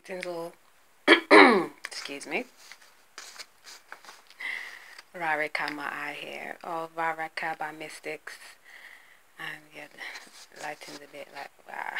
Greetings all. Excuse me. Rarika Ma'ai here, or Rarika by Mystics. And yeah, lighting's a bit like, wow.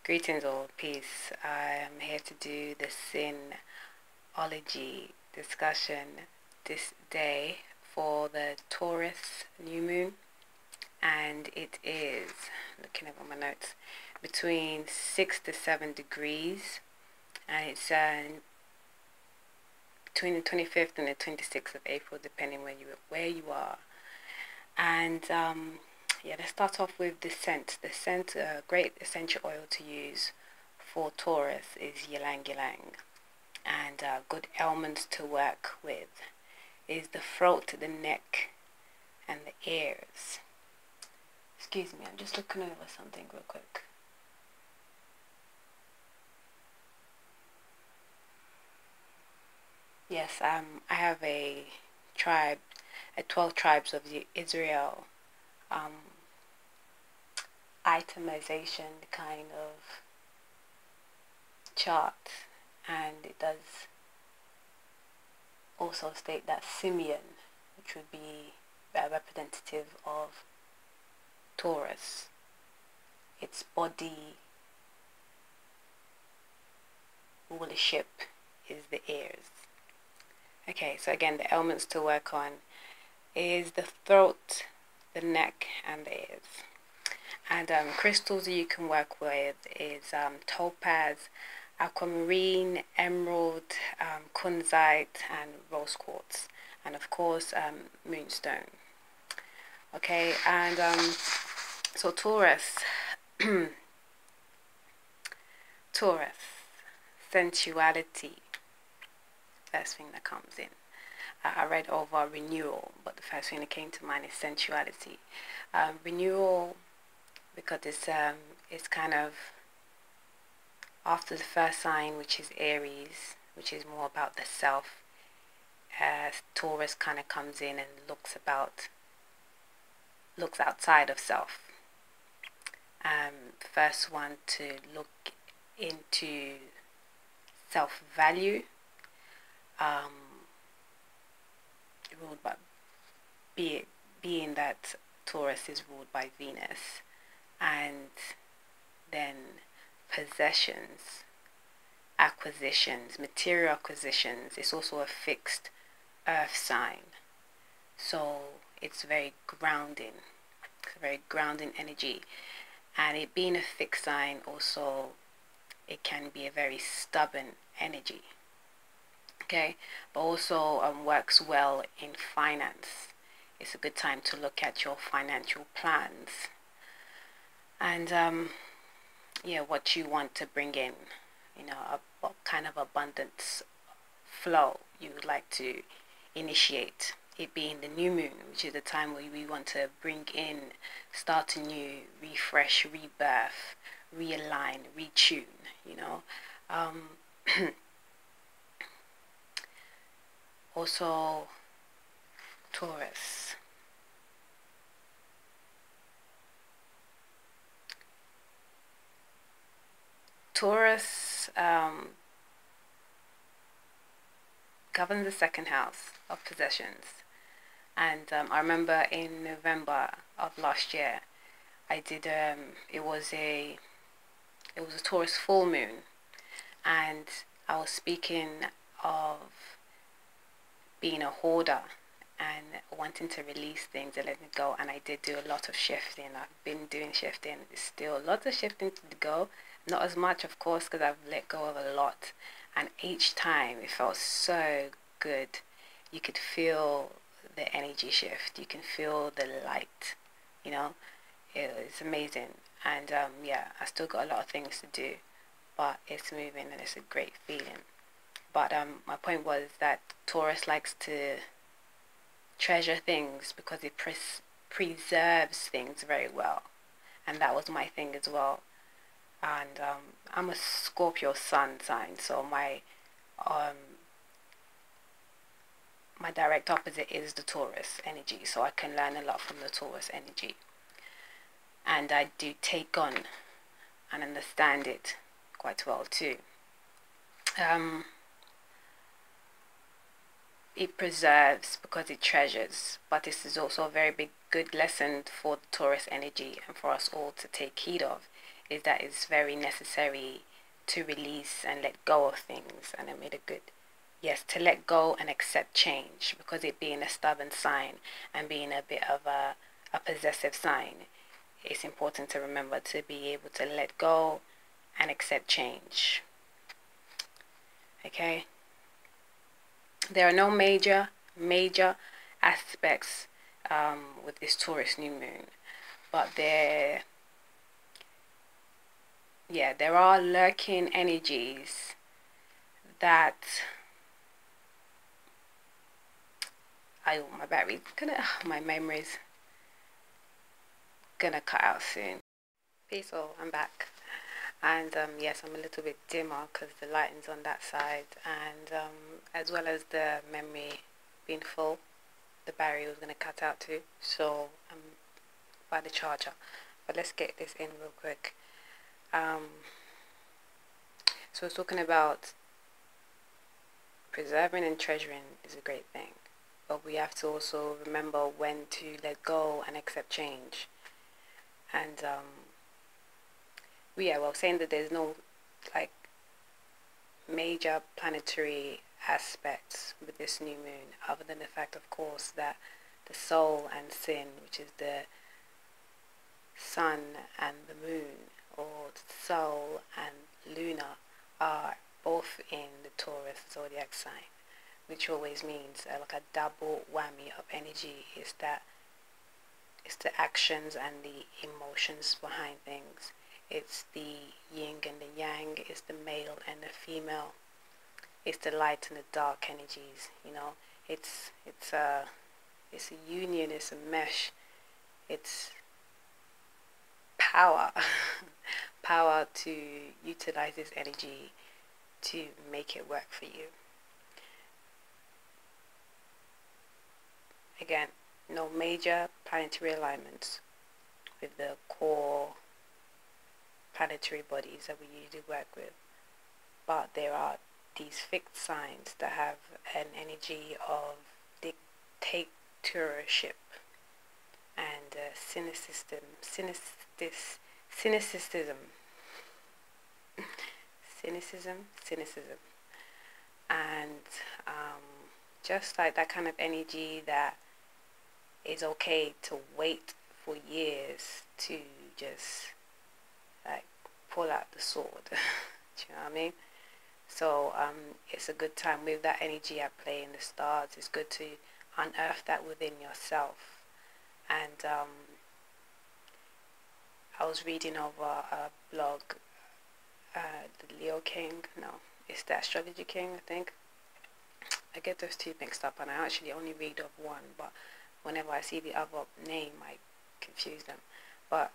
Greetings all, peace. I am here to do the Synology discussion this day for the Taurus new moon. And it is, looking at my notes, between 6 to 7 degrees. And it's between the 25th and the 26th of April, depending where you are. And yeah, let's start off with the scent. The scent, great essential oil to use for Taurus is ylang ylang. And good elements to work with is the throat, the neck, and the ears. Excuse me, I'm just looking over something real quick. Yes, I have a tribe, 12 tribes of the Israel itemization kind of chart, and it does also state that Simeon, which would be a representative of Taurus, its body rulership is the ears. Okay, so again, the elements to work on is the throat, the neck, and the ears. And crystals you can work with is topaz, aquamarine, emerald, kunzite, and rose quartz, and of course moonstone. Okay, and so Taurus, Taurus, sensuality. First thing that comes in. I read over renewal, but the first thing that came to mind is sensuality. Renewal, because it's kind of after the first sign, which is Aries, which is more about the self. Taurus kind of comes in and looks outside of self. First one to look into self-value. Ruled by being that Taurus is ruled by Venus, and then possessions, acquisitions, material acquisitions. It's also a fixed earth sign, so it's very grounding. It's a very grounding energy, and it being a fixed sign, also it can be a very stubborn energy. Okay, but also works well in finance. It's a good time to look at your financial plans and yeah, what you want to bring in, what kind of abundance flow you would like to initiate. It being the new moon, which is the time where we want to bring in, start anew, refresh, rebirth, realign, retune, Also, Taurus. Taurus governs the second house of possessions. And I remember in November of last year, I did, it was a Taurus full moon. And I was speaking of being a hoarder and wanting to release things and let it go, and I did do a lot of shifting. I've been doing shifting. There's still lots of shifting to go, not as much of course, because I've let go of a lot, and each time it felt so good. You could feel the energy shift, you can feel the light, it's amazing. And yeah, I still got a lot of things to do, but it's moving and it's a great feeling. But my point was that Taurus likes to treasure things because it preserves things very well. And that was my thing as well. And I'm a Scorpio sun sign, so my direct opposite is the Taurus energy. So I can learn a lot from the Taurus energy. And I do take on and understand it quite well too. Um, it preserves because it treasures, but this is also a very big good lesson for the Taurus energy and for us all to take heed of, is that it's very necessary to release and let go of things. And I made a good, yes, to let go and accept change, because it being a stubborn sign and being a bit of a possessive sign, it's important to remember to be able to let go and accept change. Okay, there are no major aspects with this Taurus new moon, but there are lurking energies that my battery's gonna my memory's gonna cut out soon. Peace all, I'm back. And yes, I'm a little bit dimmer because the lighting's on that side, and as well as the memory being full, the battery was gonna cut out too, so I'm by the charger. But let's get this in real quick. So I was talking about preserving and treasuring is a great thing, but we have to also remember when to let go and accept change. And saying that there's no like major planetary aspects with this new moon, other than the fact, of course, that the soul and sin, which is the sun and the moon, or soul and lunar, are both in the Taurus zodiac sign, which always means like a double whammy of energy. Is that it's the actions and the emotions behind things. It's the yin and the yang. It's the male and the female. It's the light and the dark energies. It's a union. It's a mesh. It's power. Power to utilize this energy to make it work for you. Again, no major planetary alignments with the core planetary bodies that we usually work with, but there are these fixed signs that have an energy of dictatorship and cynicism, and just like that kind of energy that is okay to wait for years to just like pull out the sword. Do you know what I mean? So it's a good time with that energy at play in the stars. It's good to unearth that within yourself. And I was reading over a blog, the Leo King. No, it's the Astrology King, I think. I get those two mixed up, and I actually only read of one, but whenever I see the other name, I confuse them. But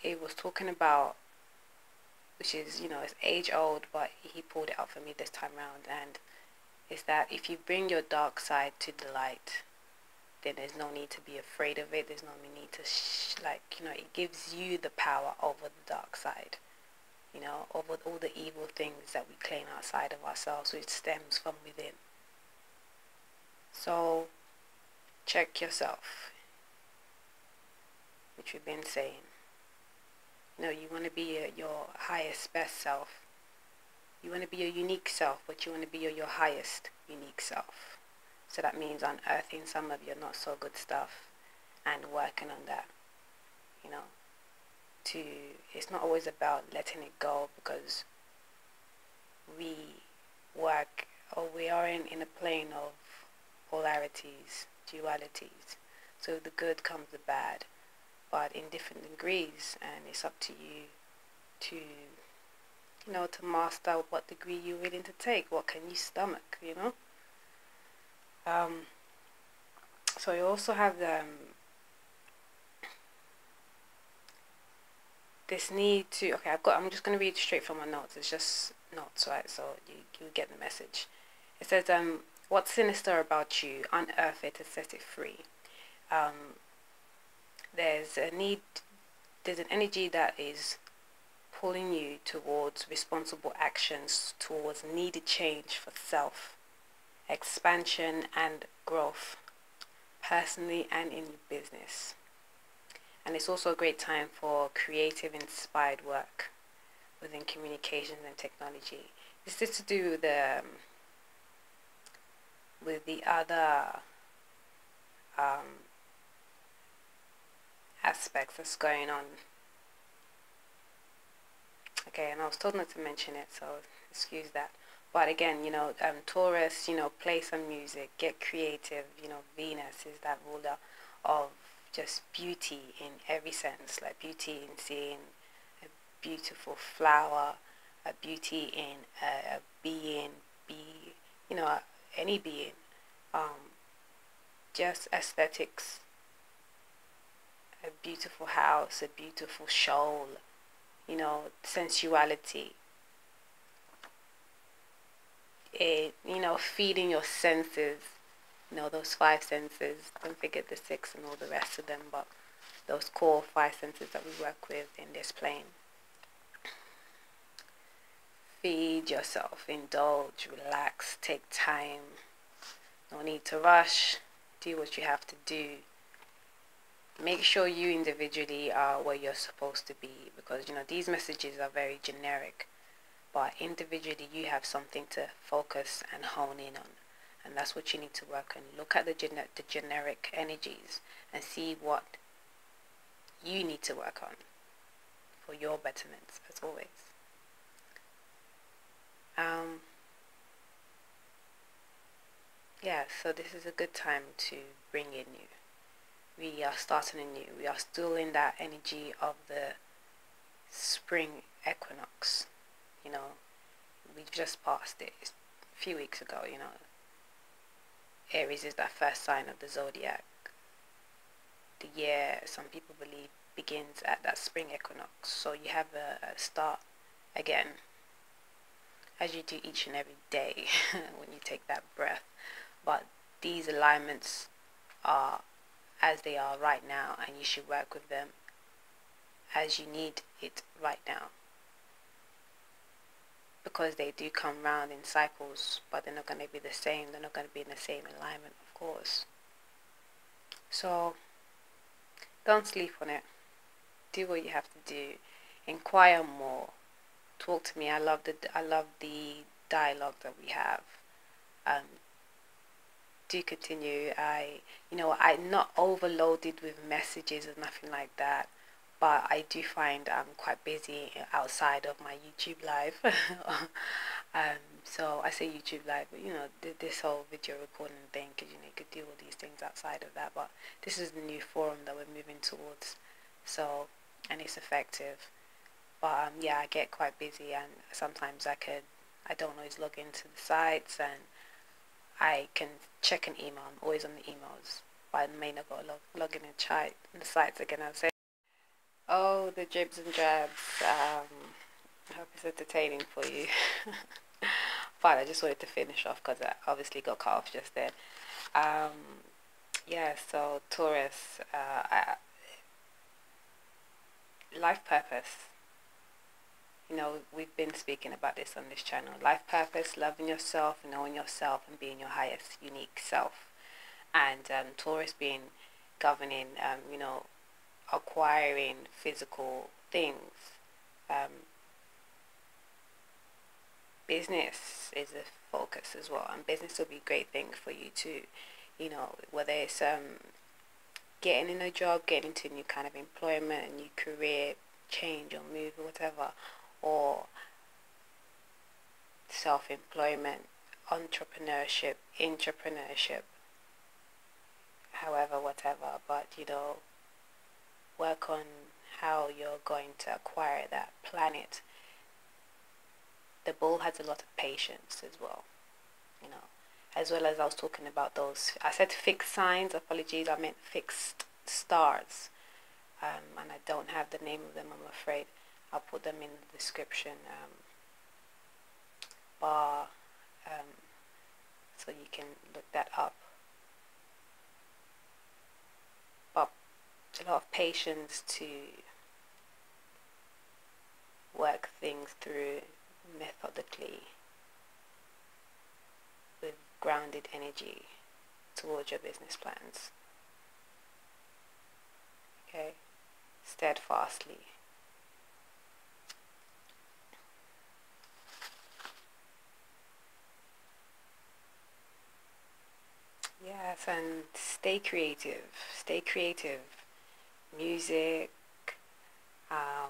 it was talking about, which is, it's age old, but he pulled it out for me this time around, and it's that if you bring your dark side to the light, then there's no need to be afraid of it. There's no need to, it gives you the power over the dark side, over all the evil things that we claim outside of ourselves, which stems from within. So, check yourself, which we've been saying. You want to be your highest, best self. You want to be your unique self, but you want to be your highest, unique self. So that means unearthing some of your not so good stuff and working on that. It's not always about letting it go, because we are in a plane of polarities, dualities. So the good comes the bad, but in different degrees, and it's up to you to to master what degree you're willing to take. What can you stomach? So you also have this need to. Okay, I'm just going to read straight from my notes. It's just notes, right? So you get the message. It says, what's sinister about you? Unearth it and set it free. There's an energy that is pulling you towards responsible actions towards needed change for self, expansion and growth, personally and in your business. And it's also a great time for creative, inspired work within communications and technology. This is to do with the other aspects that's going on. Okay, and I was told not to mention it, so excuse that. But again, Taurus, play some music, get creative. Venus is that ruler of just beauty in every sense, like beauty in seeing a beautiful flower, a beauty in a being, any being, just aesthetics, a beautiful house, a beautiful shoal, sensuality. Feeding your senses, those five senses. Don't forget the six and all the rest of them, but those core five senses that we work with in this plane. Feed yourself, indulge, relax, take time. No need to rush. Do what you have to do. Make sure you individually are where you're supposed to be, because these messages are very generic, but individually you have something to focus and hone in on, and that's what you need to work on. Look at the generic energies and see what you need to work on for your betterment, as always. Yeah, so this is a good time to bring in new. We are starting anew. We are still in that energy of the spring equinox. We've just passed it. It's a few weeks ago. Aries is that first sign of the zodiac. The year, some people believe, begins at that spring equinox. So you have a start again, as you do each and every day when you take that breath. But these alignments are as they are right now, and you should work with them as you need it right now, because they do come round in cycles, but they're not going to be the same. They're not going to be in the same alignment, of course. So don't sleep on it. Do what you have to do. Inquire more. Talk to me. I love the dialogue that we have. Do continue. I'm not overloaded with messages or nothing like that, but I do find I'm quite busy outside of my YouTube live. So I say YouTube live, but this whole video recording thing, because you could do all these things outside of that, but this is the new forum that we're moving towards, so, and it's effective. But yeah, I get quite busy, and sometimes I don't always log into the sites, and I can check an email. I'm always on the emails, but I may not go log in and try the sites again. I'll say, oh, the dribs and drabs. I hope it's entertaining for you. But I just wanted to finish off because I obviously got cut off just then. Yeah, so Taurus, life purpose. We've been speaking about this on this channel. Life purpose, loving yourself, knowing yourself, and being your highest unique self. And Taurus being governing, acquiring physical things. Business is a focus as well, and business will be a great thing for you too. Whether it's getting in a job, getting into a new kind of employment, a new career change or move or whatever, or self-employment, entrepreneurship, intrapreneurship, however, whatever. But work on how you're going to acquire that planet. The bull has a lot of patience as well, as well as I was talking about those. I said fixed signs, apologies, I meant fixed stars, and I don't have the name of them, I'm afraid. I'll put them in the description bar, so you can look that up. But it's a lot of patience to work things through methodically with grounded energy towards your business plans. Okay, steadfastly. Yes, and stay creative. Stay creative. Music, um,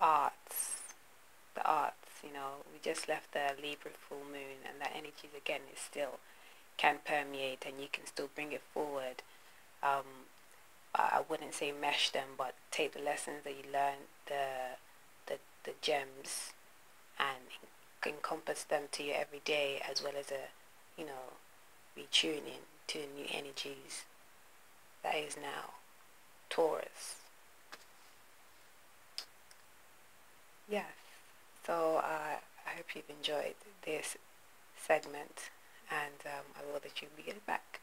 arts, the arts. You know, we just left the Libra full moon, and that energy again is still can permeate, and you can still bring it forward. I wouldn't say mesh them, but take the lessons that you learned, the gems, and encompass them to your everyday, as well as retuning to new energies. That is now Taurus. Yes. So I hope you've enjoyed this segment, and I will let you begin back.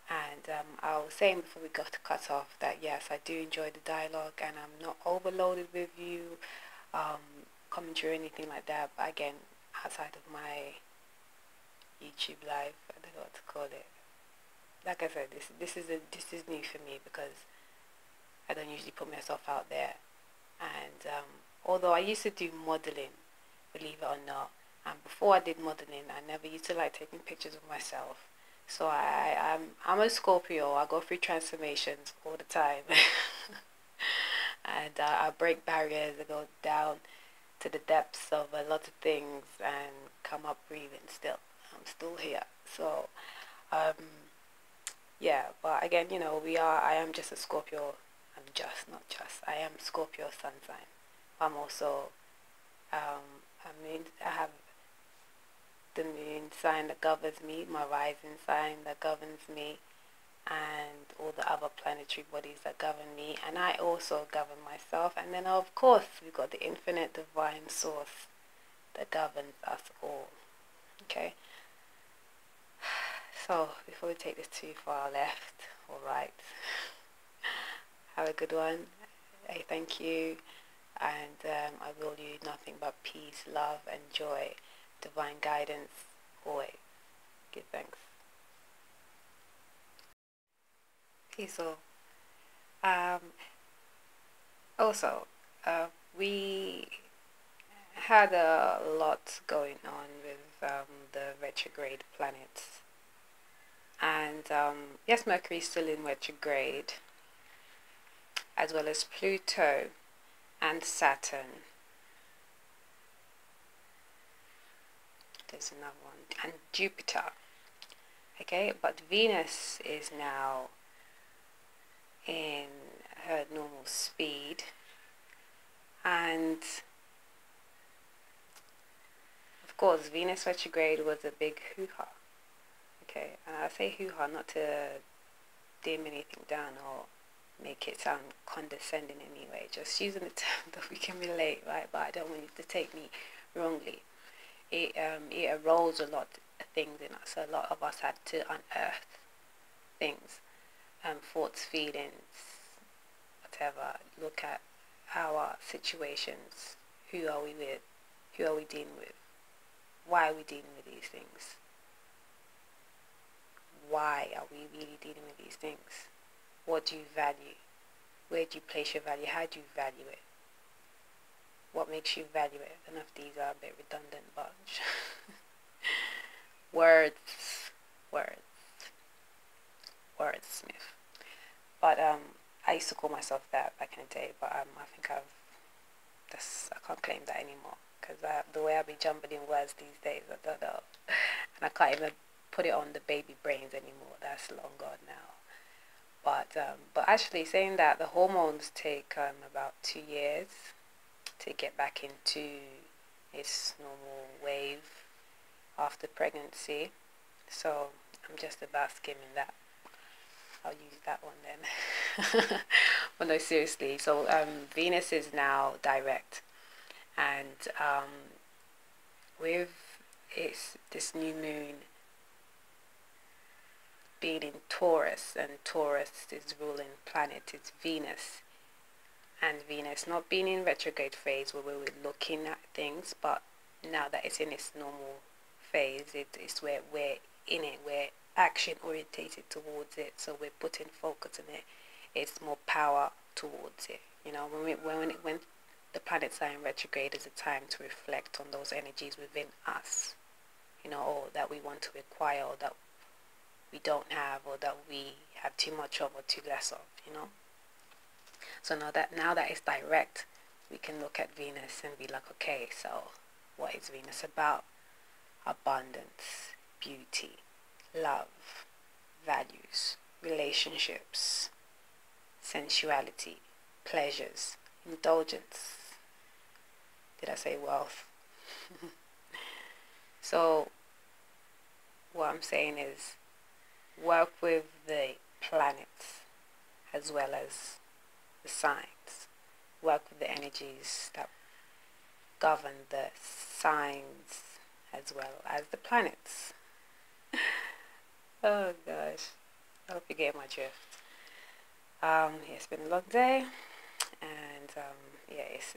And I was saying before we got to cut off that yes, I do enjoy the dialogue, and I'm not overloaded with you commentary or anything like that. But again, outside of my YouTube live, I don't know what to call it. Like I said, this is new for me because I don't usually put myself out there. And although I used to do modeling, believe it or not, and before I did modeling, I never used to like taking pictures of myself. So I'm a Scorpio. I go through transformations all the time, and I break barriers. I go down to the depths of a lot of things and come up breathing. Still, I'm still here. So, um, yeah. But again, I am just a Scorpio. Not just. I am Scorpio sun sign. I'm also, I have the moon sign that governs me, my rising sign that governs me, and all the other planetary bodies that govern me, and I also govern myself. And then of course we've got the infinite divine source that governs us all. Okay, so before we take this too far left or right, have a good one. I thank you, and I will you nothing but peace, love, and joy, divine guidance always. Give thanks. Peace all. Um, Also, we had a lot going on with the retrograde planets. And yes, Mercury is still in retrograde, as well as Pluto and Saturn. There's another one. And Jupiter. Okay, but Venus is now in her normal speed, and of course Venus retrograde was a big hoo-ha. Okay, and I say hoo-ha not to dim anything down or make it sound condescending anyway, just using the term that we can relate, right? But I don't want you to take me wrongly. It arose a lot of things in us. A lot of us had to unearth things, thoughts, feelings, whatever. Look at our situations. Who are we with? Who are we dealing with? Why are we dealing with these things? Why are we really dealing with these things? What do you value? Where do you place your value? How do you value it? What makes you value it? I don't know if these are a bit redundant, but words, wordsmith. But I used to call myself that back in the day, but I think I can't claim that anymore, because the way I be jumbling words these days, I don't know, and I can't even put it on the baby brains anymore. That's long gone now. But actually, saying that, the hormones take about 2 years to get back into its normal wave after pregnancy. So I'm just about skimming that. I'll use that one then. But no, seriously. So Venus is now direct, and with this new moon being in Taurus, and Taurus is ruling planet, it's Venus. and Venus not being in retrograde phase where we were looking at things, but now that it's in its normal phase, it's where we're in it, we're action orientated towards it, so we're putting focus in it. It's more power towards it. You know, when the planets are in retrograde, is a time to reflect on those energies within us, you know, or that we want to acquire, or that we don't have, or that we have too much of or too less of, you know. So now that it's direct, we can look at Venus and be like, okay, so what is Venus about? Abundance, beauty, love, values, relationships, sensuality, pleasures, indulgence. Did I say wealth? So what I'm saying is work with the planets as well as the signs. Work with the energies that govern the signs as well as the planets. Oh gosh, I hope you get my drift. Yeah, it's been a long day, and yeah, it's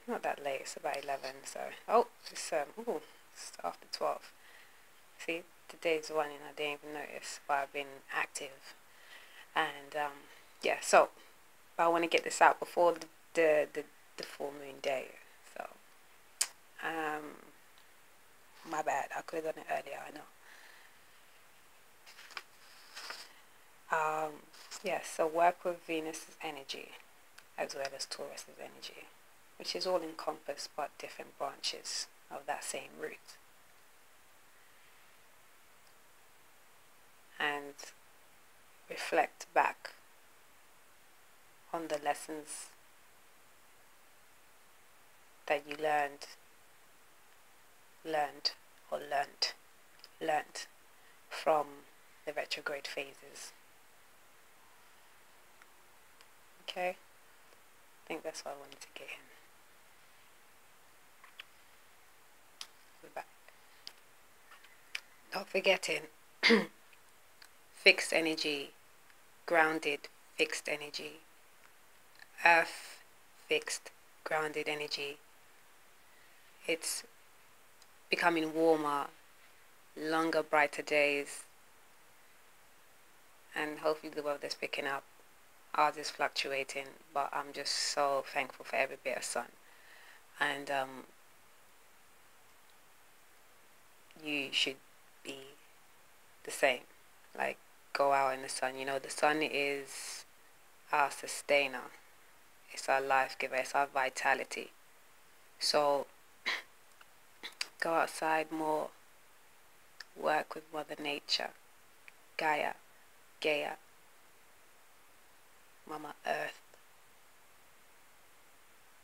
not that late. It's about 11. So it's after 12. See, the day's running. I didn't even notice, but I've been active, and yeah. So I want to get this out before the full moon day. So my bad. I could have done it earlier. I know. Yeah, so work with Venus's energy as well as Taurus's energy, which is all encompassed but different branches of that same root. And reflect back on the lessons that you learned from the retrograde phases. Okay, I think that's what I wanted to get in. We're back. Not forgetting fixed energy, grounded fixed energy, earth fixed grounded energy. It's becoming warmer, longer, brighter days, and hopefully the weather's picking up. Ours is fluctuating, but I'm just so thankful for every bit of sun. And you should be the same. Like, go out in the sun. You know, the sun is our sustainer. It's our life giver. It's our vitality. So go outside more. Work with Mother Nature, Gaia, Mama Earth.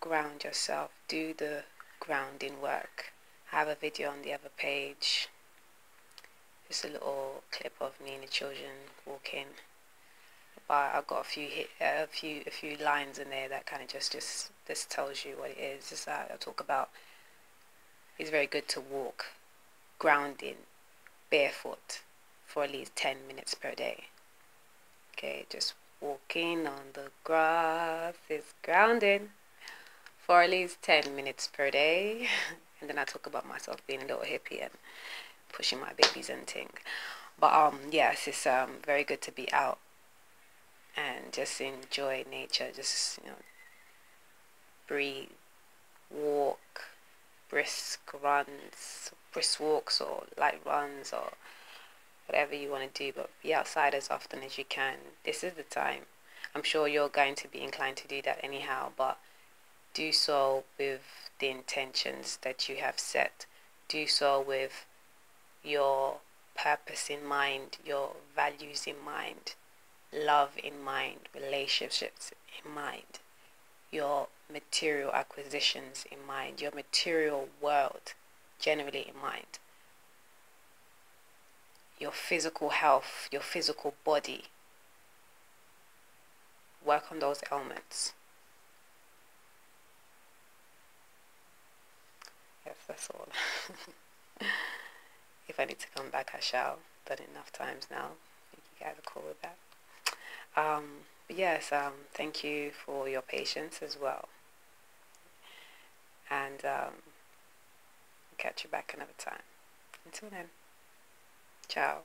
Ground yourself. Do the grounding work. I have a video on the other page. Just a little clip of me and the children walking. But I've got a few lines in there that kind of just tells you what it is. Just that I talk about. It's very good to walk, grounding, barefoot, for at least 10 minutes per day. Okay, just walking on the grass is grounding for at least 10 minutes per day. And then I talk about myself being a little hippie and pushing my babies and thing. But yes, it's very good to be out and just enjoy nature. Just, you know, breathe, walk, brisk walks or light runs or whatever you want to do, but be outside as often as you can. This is the time. I'm sure you're going to be inclined to do that anyhow, but do so with the intentions that you have set. Do so with your purpose in mind, your values in mind, love in mind, relationships in mind, your material acquisitions in mind, your material world generally in mind, your physical health, your physical body. Work on those elements. Yes, that's all. If I need to come back, I shall. Done it enough times now. I think you guys are cool with that. But yes, thank you for your patience as well. And catch you back another time. Until then, ciao.